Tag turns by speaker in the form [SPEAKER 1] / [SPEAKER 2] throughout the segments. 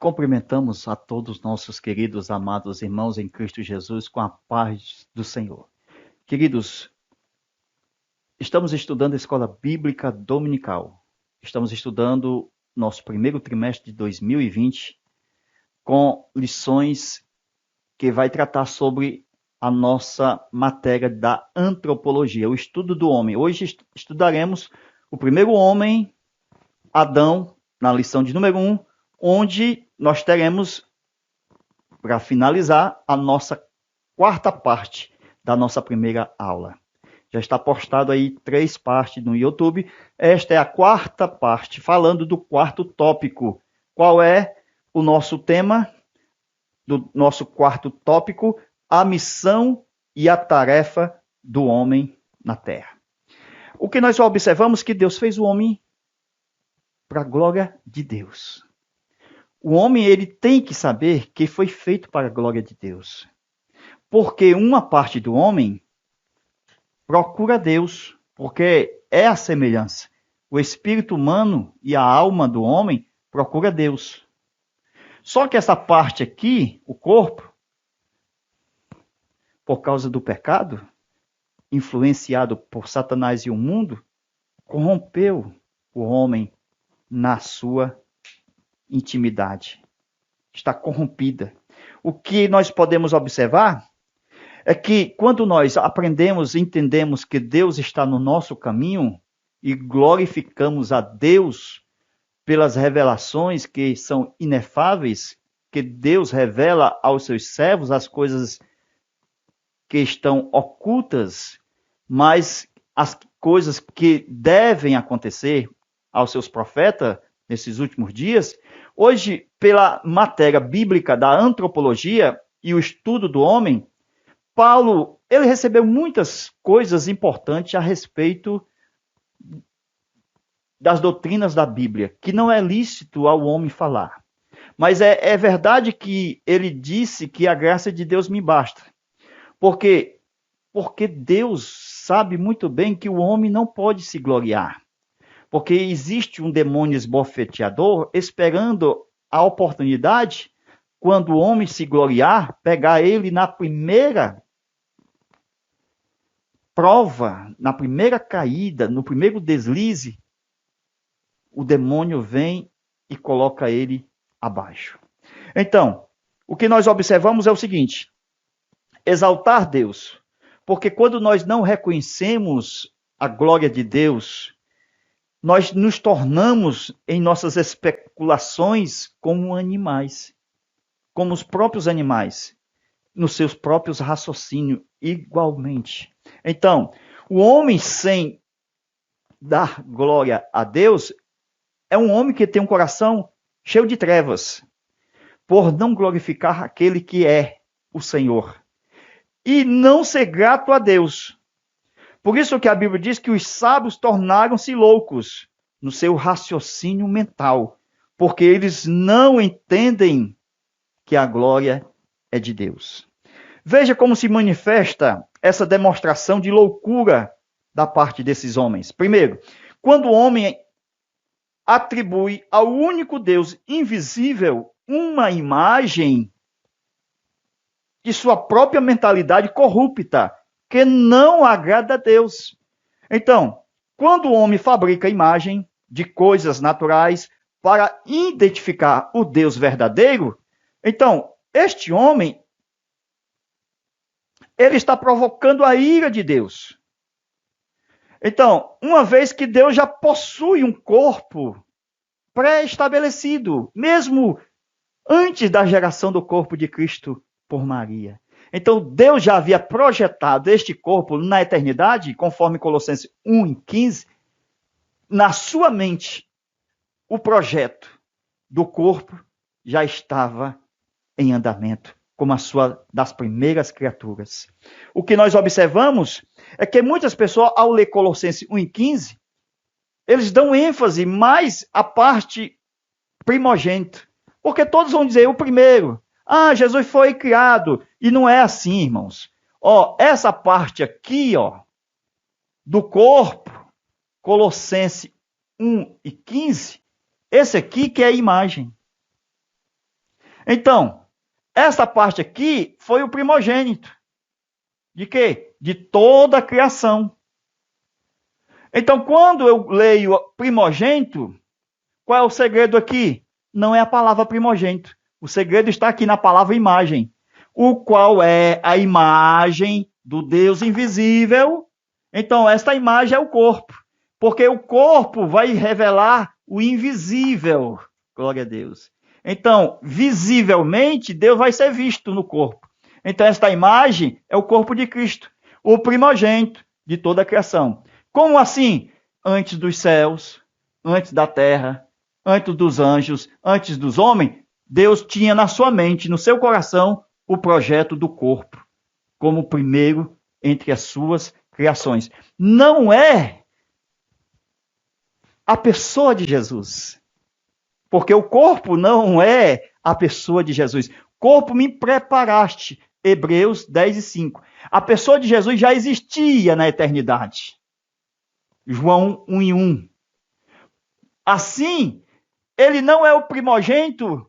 [SPEAKER 1] Cumprimentamos a todos nossos queridos, amados irmãos em Cristo Jesus com a paz do Senhor. Queridos, estamos estudando a Escola Bíblica Dominical. Estamos estudando nosso primeiro trimestre de 2020 com lições que vai tratar sobre a nossa matéria da antropologia, o estudo do homem. Hoje estudaremos o primeiro homem, Adão, na lição de número 1, onde nós teremos, para finalizar, a nossa quarta parte da nossa primeira aula. Já está postado aí 3 partes no YouTube. Esta é a quarta parte, falando do quarto tópico. Qual é o nosso tema do nosso quarto tópico? A missão e a tarefa do homem na Terra. O que nós observamos é que Deus fez o homem para a glória de Deus. O homem ele tem que saber que foi feito para a glória de Deus. Porque uma parte do homem procura Deus, porque é a semelhança. O espírito humano e a alma do homem procura Deus. Só que essa parte aqui, o corpo, por causa do pecado, influenciado por Satanás e o mundo, corrompeu o homem na sua intimidade. Está corrompida. O que nós podemos observar é que quando nós aprendemos e entendemos que Deus está no nosso caminho e glorificamos a Deus pelas revelações que são inefáveis, que Deus revela aos seus servos as coisas que estão ocultas, mas as coisas que devem acontecer aos seus profetas nesses últimos dias, hoje, pela matéria bíblica da antropologia e o estudo do homem, Paulo, ele recebeu muitas coisas importantes a respeito das doutrinas da Bíblia, que não é lícito ao homem falar. Mas é verdade que ele disse que a graça de Deus me basta. Porque Deus sabe muito bem que o homem não pode se gloriar. Porque existe um demônio esbofeteador esperando a oportunidade, quando o homem se gloriar, pegar ele na primeira prova, na primeira caída, no primeiro deslize, o demônio vem e coloca ele abaixo. Então, o que nós observamos é o seguinte: exaltar Deus. Porque quando nós não reconhecemos a glória de Deus, nós nos tornamos em nossas especulações como animais, como os próprios animais, nos seus próprios raciocínios, igualmente. Então, o homem sem dar glória a Deus é um homem que tem um coração cheio de trevas, por não glorificar aquele que é o Senhor, e não ser grato a Deus. Por isso que a Bíblia diz que os sábios tornaram-se loucos no seu raciocínio mental, porque eles não entendem que a glória é de Deus. Veja como se manifesta essa demonstração de loucura da parte desses homens. Primeiro, quando o homem atribui ao único Deus invisível uma imagem de sua própria mentalidade corrupta, que não agrada a Deus. Então, quando o homem fabrica imagem de coisas naturais para identificar o Deus verdadeiro, então, este homem, ele está provocando a ira de Deus. Então, uma vez que Deus já possui um corpo pré-estabelecido, mesmo antes da geração do corpo de Cristo por Maria. Então, Deus já havia projetado este corpo na eternidade, conforme Colossenses 1:15, na sua mente, o projeto do corpo já estava em andamento, como a sua das primeiras criaturas. O que nós observamos é que muitas pessoas, ao ler Colossenses 1:15, eles dão ênfase mais à parte primogênita, porque todos vão dizer o primeiro. Ah, Jesus foi criado. E não é assim, irmãos. Essa parte aqui, do corpo, Colossenses 1:15, esse aqui que é a imagem. Então, essa parte aqui foi o primogênito. De quê? De toda a criação. Então, quando eu leio primogênito, qual é o segredo aqui? Não é a palavra primogênito. O segredo está aqui na palavra imagem, o qual é a imagem do Deus invisível. Então, esta imagem é o corpo, porque o corpo vai revelar o invisível. Glória a Deus. Então, visivelmente, Deus vai ser visto no corpo. Então, esta imagem é o corpo de Cristo, o primogênito de toda a criação. Como assim? Antes dos céus, antes da terra, antes dos anjos, antes dos homens, Deus tinha na sua mente, no seu coração, o projeto do corpo, como o primeiro entre as suas criações. Não é a pessoa de Jesus, porque o corpo não é a pessoa de Jesus. Corpo me preparaste, Hebreus 10:5. A pessoa de Jesus já existia na eternidade. João 1:1. Assim, ele não é o primogênito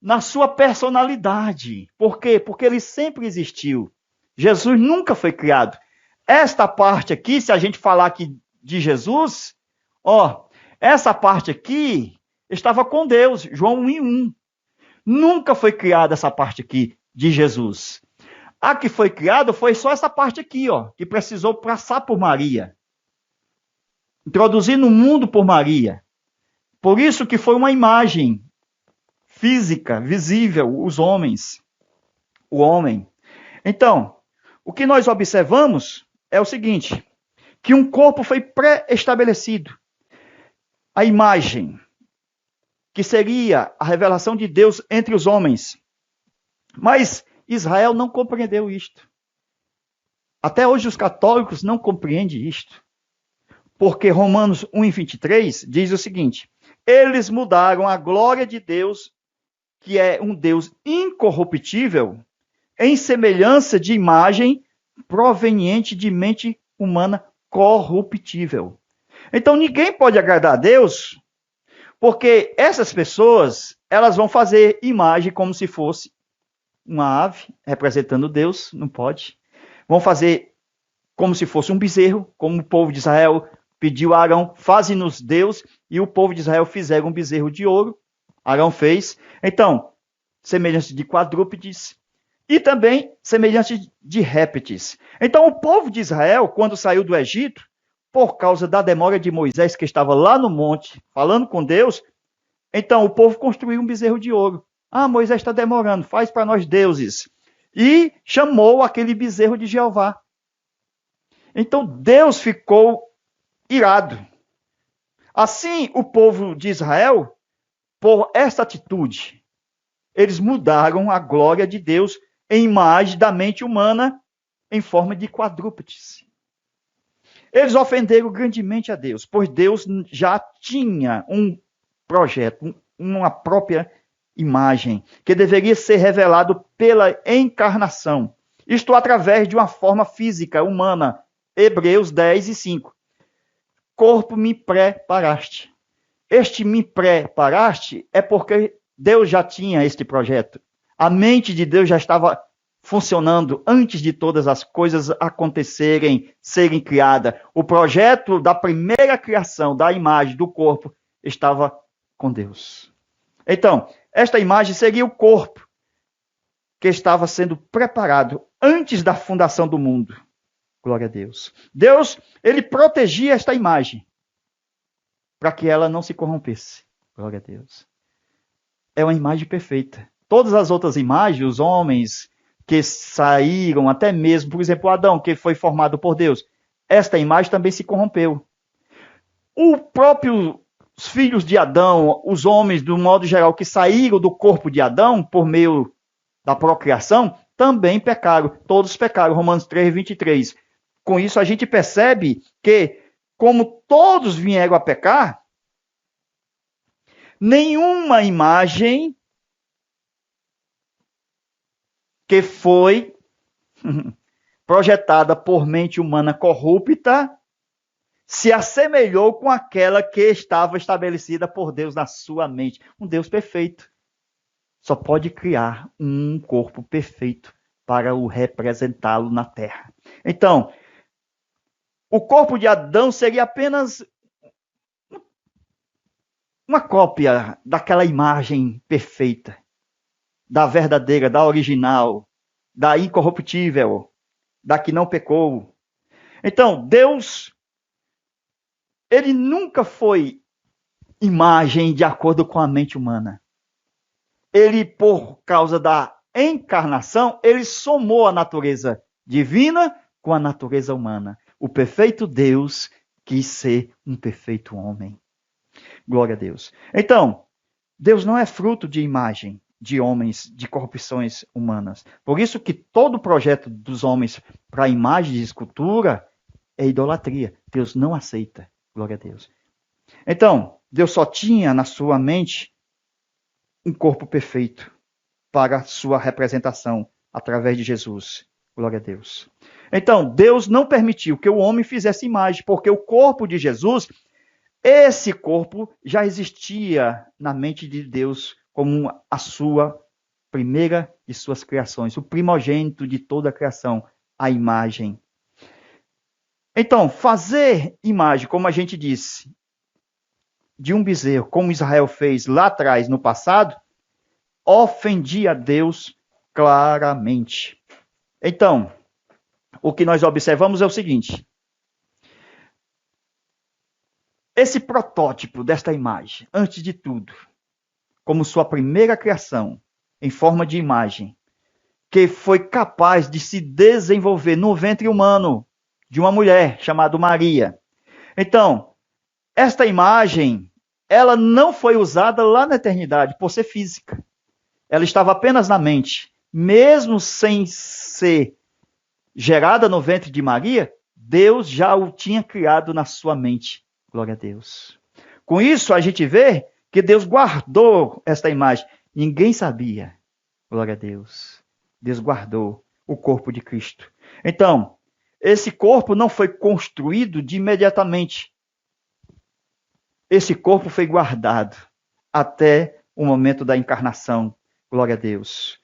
[SPEAKER 1] na sua personalidade. Por quê? Porque ele sempre existiu. Jesus nunca foi criado. Esta parte aqui, se a gente falar aqui de Jesus, essa parte aqui estava com Deus, João 1:1. Nunca foi criada essa parte aqui de Jesus. A que foi criada foi só essa parte aqui, que precisou passar por Maria. Introduzir no mundo por Maria. Por isso que foi uma imagem física, visível, os homens, o homem. Então, o que nós observamos é o seguinte, que um corpo foi pré-estabelecido. A imagem, que seria a revelação de Deus entre os homens. Mas Israel não compreendeu isto. Até hoje os católicos não compreendem isto. Porque Romanos 1:23 diz o seguinte, eles mudaram a glória de Deus, que é um Deus incorruptível, em semelhança de imagem proveniente de mente humana corruptível. Então ninguém pode agradar a Deus, porque essas pessoas, elas vão fazer imagem como se fosse uma ave representando Deus, não pode. Vão fazer como se fosse um bezerro, como o povo de Israel pediu a Arão, faze-nos Deus, e o povo de Israel fizeram um bezerro de ouro, Arão fez. Então, semelhança de quadrúpedes e também semelhança de répteis. Então, o povo de Israel, quando saiu do Egito, por causa da demora de Moisés, que estava lá no monte, falando com Deus, então o povo construiu um bezerro de ouro. Moisés está demorando, faz para nós deuses. E chamou aquele bezerro de Jeová. Então, Deus ficou irado. Assim, o povo de Israel, por esta atitude, eles mudaram a glória de Deus em imagem da mente humana em forma de quadrúpedes. Eles ofenderam grandemente a Deus, pois Deus já tinha um projeto, uma própria imagem, que deveria ser revelado pela encarnação. Isto através de uma forma física, humana. Hebreus 10:5. Corpo me preparaste. Este me preparaste é porque Deus já tinha este projeto. A mente de Deus já estava funcionando antes de todas as coisas acontecerem, serem criadas. O projeto da primeira criação, da imagem, do corpo, estava com Deus. Então, esta imagem seria o corpo que estava sendo preparado antes da fundação do mundo. Glória a Deus. Deus, ele protegia esta imagem para que ela não se corrompesse. Glória a Deus. É uma imagem perfeita. Todas as outras imagens, os homens que saíram, até mesmo, por exemplo, Adão, que foi formado por Deus, esta imagem também se corrompeu. Os próprios filhos de Adão, os homens, do modo geral, que saíram do corpo de Adão por meio da procriação, também pecaram. Todos pecaram. Romanos 3:23. Com isso, a gente percebe que, como todos vieram a pecar, nenhuma imagem que foi projetada por mente humana corrupta se assemelhou com aquela que estava estabelecida por Deus na sua mente. Um Deus perfeito. só pode criar um corpo perfeito para o representá-lo na terra. Então, o corpo de Adão seria apenas uma cópia daquela imagem perfeita, da verdadeira, da original, da incorruptível, da que não pecou. Então, Deus, ele nunca foi imagem de acordo com a mente humana. Ele, por causa da encarnação, ele somou a natureza divina com a natureza humana. O perfeito Deus quis ser um perfeito homem. Glória a Deus. Então, Deus não é fruto de imagem de homens, de corrupções humanas. Por isso que todo o projeto dos homens para a imagem de escultura é idolatria. Deus não aceita. Glória a Deus. Então, Deus só tinha na sua mente um corpo perfeito para a sua representação através de Jesus. Glória a Deus. Então, Deus não permitiu que o homem fizesse imagem, porque o corpo de Jesus, esse corpo já existia na mente de Deus como a sua primeira de suas criações, o primogênito de toda a criação, a imagem. Então, fazer imagem, como a gente disse, de um bezerro, como Israel fez lá atrás, no passado, ofendia a Deus claramente. Então, o que nós observamos é o seguinte: esse protótipo desta imagem, antes de tudo, como sua primeira criação, em forma de imagem, que foi capaz de se desenvolver no ventre humano de uma mulher chamada Maria. Então, esta imagem, ela não foi usada lá na eternidade por ser física. Ela estava apenas na mente. Mesmo sem ser gerada no ventre de Maria, Deus já o tinha criado na sua mente. Glória a Deus. Com isso, a gente vê que Deus guardou esta imagem. Ninguém sabia. Glória a Deus. Deus guardou o corpo de Cristo. Então, esse corpo não foi construído de imediatamente. Esse corpo foi guardado até o momento da encarnação. Glória a Deus.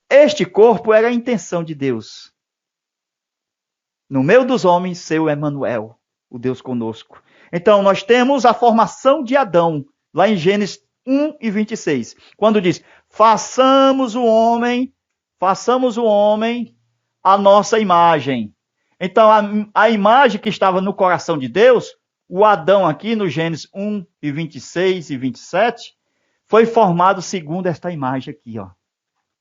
[SPEAKER 1] Este corpo era a intenção de Deus. No meio dos homens, ser o Emanuel, o Deus conosco. Então, nós temos a formação de Adão, lá em Gênesis 1:26, quando diz: façamos o homem a nossa imagem. Então, a imagem que estava no coração de Deus, o Adão aqui no Gênesis 1:26 e 27, foi formado segundo esta imagem aqui, ó.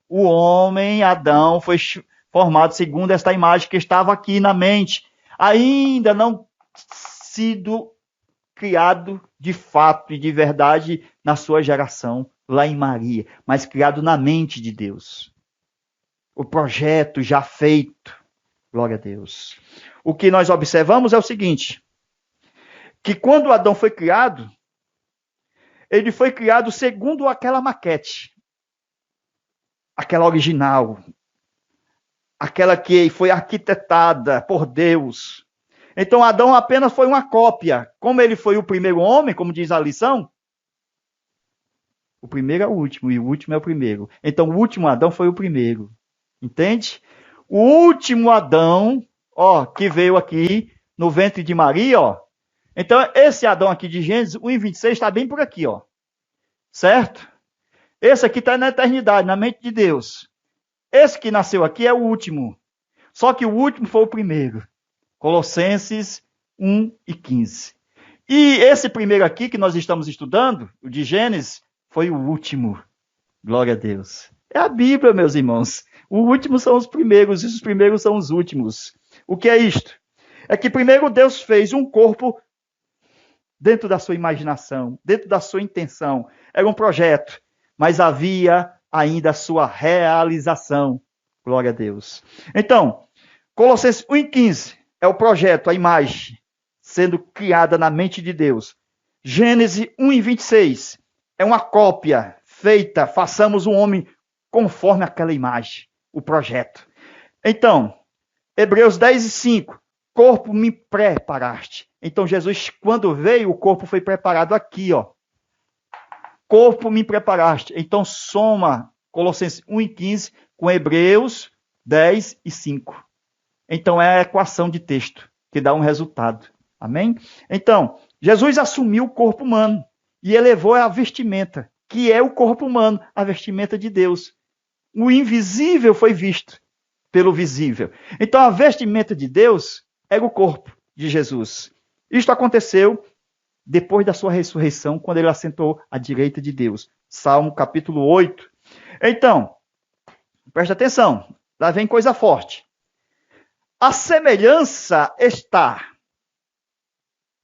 [SPEAKER 1] O homem, Adão, foi formado segundo esta imagem que estava aqui na mente, ainda não sido criado de fato e de verdade na sua geração, lá em Maria, mas criado na mente de Deus. O projeto já feito. Glória a Deus. O que nós observamos é o seguinte, que quando Adão foi criado, ele foi criado segundo aquela maquete, aquela original, aquela que foi arquitetada por Deus. Então Adão apenas foi uma cópia. Como ele foi o primeiro homem, como diz a lição, o primeiro é o último e o último é o primeiro. Então o último Adão foi o primeiro. Entende? O último Adão, ó, que veio aqui no ventre de Maria, ó. Então esse Adão aqui de Gênesis 1:26 está bem por aqui, ó. Certo? Esse aqui está na eternidade, na mente de Deus. Esse que nasceu aqui é o último. Só que o último foi o primeiro. Colossenses 1:15. E esse primeiro aqui que nós estamos estudando, o de Gênesis, foi o último. Glória a Deus. É a Bíblia, meus irmãos. O último são os primeiros e os primeiros são os últimos. O que é isto? É que primeiro Deus fez um corpo dentro da sua imaginação, dentro da sua intenção. Era um projeto, mas havia ainda a sua realização. Glória a Deus. Então, Colossenses 1:15 é o projeto, a imagem, sendo criada na mente de Deus. Gênesis 1:26 é uma cópia feita, façamos um homem conforme aquela imagem, o projeto. Então, Hebreus 10:5, corpo me preparaste. Então, Jesus, quando veio, o corpo foi preparado aqui, ó. Corpo me preparaste. Então, soma Colossenses 1 e 15 com Hebreus 10 e 5. Então é a equação de texto que dá um resultado. Amém? Então, Jesus assumiu o corpo humano e elevou a vestimenta, que é o corpo humano, a vestimenta de Deus. O invisível foi visto pelo visível. Então a vestimenta de Deus era o corpo de Jesus. Isto aconteceu depois da sua ressurreição, quando ele assentou à direita de Deus. Salmo capítulo 8. Então, presta atenção, lá vem coisa forte. A semelhança está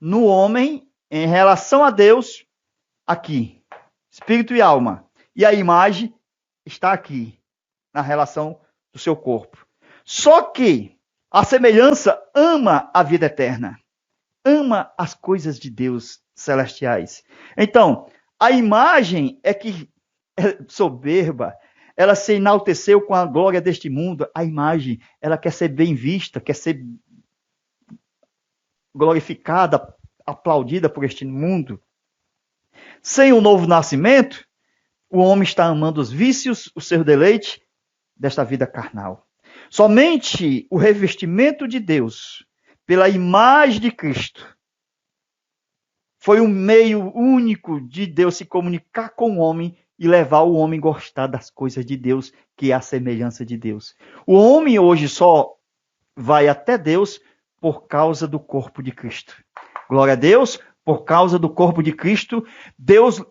[SPEAKER 1] no homem em relação a Deus aqui, espírito e alma. E a imagem está aqui, na relação do seu corpo. Só que a semelhança ama a vida eterna. Ama as coisas de Deus celestiais. Então, a imagem é que é soberba, ela se enalteceu com a glória deste mundo. A imagem, ela quer ser bem vista, quer ser glorificada, aplaudida por este mundo. Sem o novo nascimento, o homem está amando os vícios, o seu deleite desta vida carnal. Somente o revestimento de Deus pela imagem de Cristo foi um meio único de Deus se comunicar com o homem e levar o homem a gostar das coisas de Deus, que é a semelhança de Deus. O homem hoje só vai até Deus por causa do corpo de Cristo. Glória a Deus, por causa do corpo de Cristo, Deus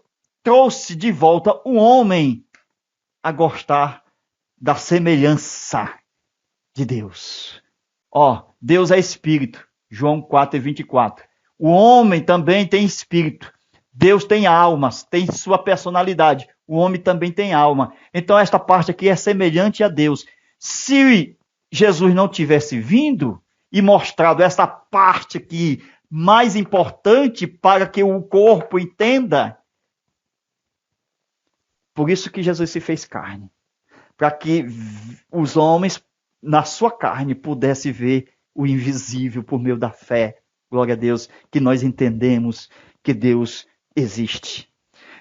[SPEAKER 1] trouxe de volta o homem a gostar da semelhança de Deus. Deus é espírito, João 4:24. O homem também tem espírito. Deus tem almas, tem sua personalidade. O homem também tem alma. Então esta parte aqui é semelhante a Deus. Se Jesus não tivesse vindo e mostrado essa parte aqui mais importante para que o corpo entenda, por isso que Jesus se fez carne, para que os homens na sua carne pudessem ver o invisível por meio da fé. Glória a Deus, que nós entendemos que Deus existe.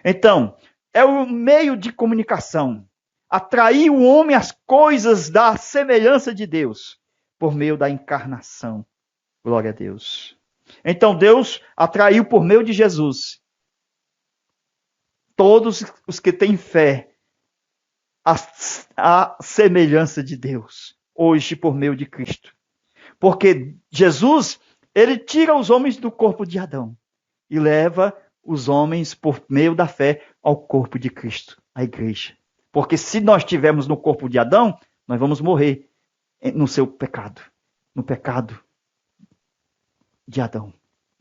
[SPEAKER 1] Então, é o meio de comunicação. Atrair o homem às coisas da semelhança de Deus, por meio da encarnação. Glória a Deus. Então, Deus atraiu por meio de Jesus todos os que têm fé à semelhança de Deus, hoje por meio de Cristo. Porque Jesus, ele tira os homens do corpo de Adão e leva os homens, por meio da fé, ao corpo de Cristo, a igreja. Porque se nós estivermos no corpo de Adão, nós vamos morrer no seu pecado, no pecado de Adão,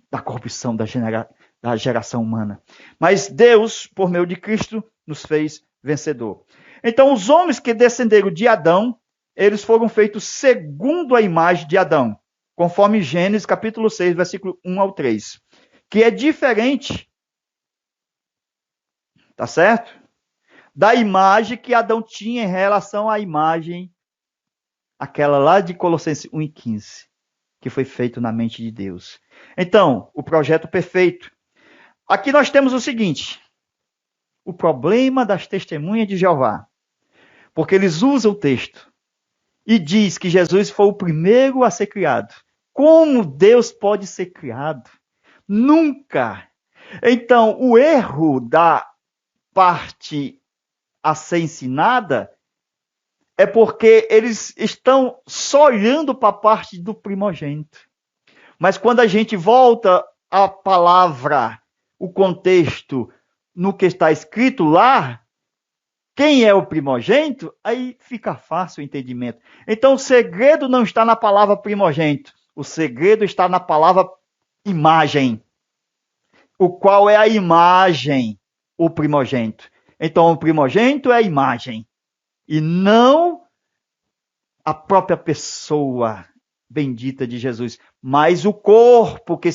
[SPEAKER 1] da corrupção da geração humana. Mas Deus, por meio de Cristo, nos fez vencedor. Então, os homens que descenderam de Adão, eles foram feitos segundo a imagem de Adão, conforme Gênesis capítulo 6, versículo 1 ao 3, que é diferente, tá certo? Da imagem que Adão tinha em relação à imagem, aquela lá de Colossenses 1 e 15, que foi feito na mente de Deus. Então, o projeto perfeito. Aqui nós temos o seguinte, o problema das testemunhas de Jeová, porque eles usam o texto e diz que Jesus foi o primeiro a ser criado. Como Deus pode ser criado? Nunca. Então, o erro da parte a ser ensinada é porque eles estão só olhando para a parte do primogênito. Mas quando a gente volta à palavra, o contexto, no que está escrito lá, quem é o primogênito, aí fica fácil o entendimento. Então, o segredo não está na palavra primogênito. O segredo está na palavra imagem. O qual é a imagem? O primogênito. Então, o primogênito é a imagem. E não a própria pessoa bendita de Jesus, mas o corpo que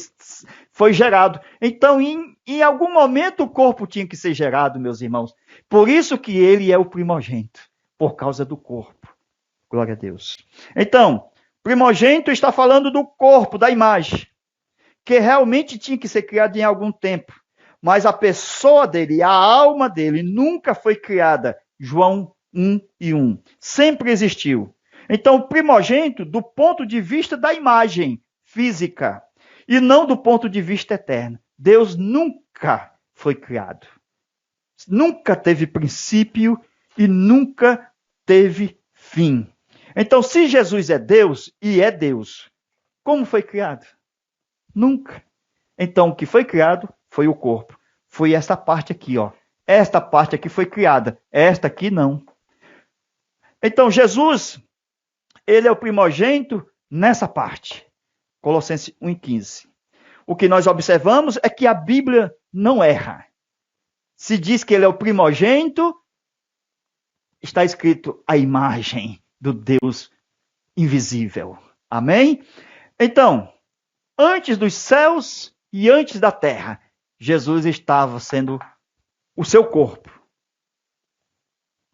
[SPEAKER 1] foi gerado. Então, em algum momento, o corpo tinha que ser gerado, meus irmãos. Por isso que ele é o primogênito, por causa do corpo. Glória a Deus. Então, primogênito está falando do corpo, da imagem, que realmente tinha que ser criado em algum tempo. Mas a pessoa dele, a alma dele, nunca foi criada João 1:1. Sempre existiu. Então, o primogênito do ponto de vista da imagem física e não do ponto de vista eterno. Deus nunca foi criado. Nunca teve princípio e nunca teve fim. Então, se Jesus é Deus e é Deus, como foi criado? Nunca. Então, o que foi criado foi o corpo. Foi esta parte aqui, ó. Esta parte aqui foi criada. Esta aqui não. Então, Jesus, ele é o primogênito nessa parte. Colossenses 1:15. O que nós observamos é que a Bíblia não erra. Se diz que ele é o primogênito, está escrito a imagem do Deus invisível. Amém? Então, antes dos céus e antes da terra, Jesus estava sendo o seu corpo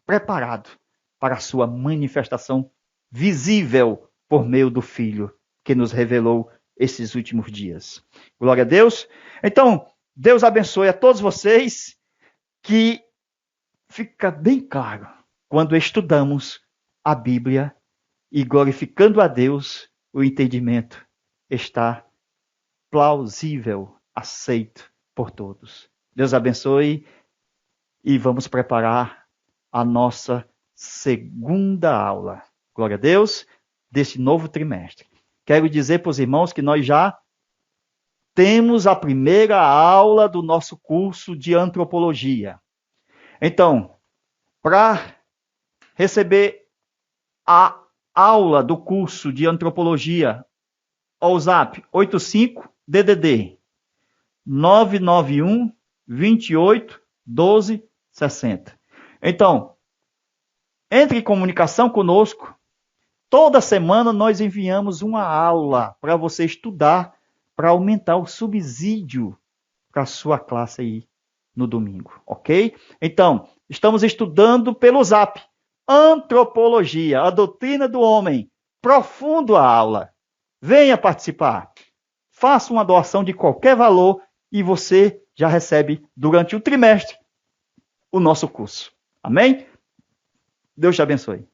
[SPEAKER 1] preparado para a sua manifestação visível por meio do Filho que nos revelou esses últimos dias. Glória a Deus. Então, Deus abençoe a todos vocês, que fica bem claro quando estudamos a Bíblia e glorificando a Deus, o entendimento está plausível, aceito por todos. Deus abençoe e vamos preparar a nossa segunda aula. Glória a Deus, desse novo trimestre. Quero dizer para os irmãos que nós já temos a primeira aula do nosso curso de antropologia. Então, para receber a aula do curso de antropologia, ao zap 85-DDD 991 28 12 60. Então, entre em comunicação conosco. Toda semana nós enviamos uma aula para você estudar, para aumentar o subsídio para a sua classe aí no domingo, ok? Então, estamos estudando pelo zap. Antropologia, a doutrina do homem. Profundo a aula. Venha participar. Faça uma doação de qualquer valor e você já recebe durante o trimestre o nosso curso. Amém? Deus te abençoe.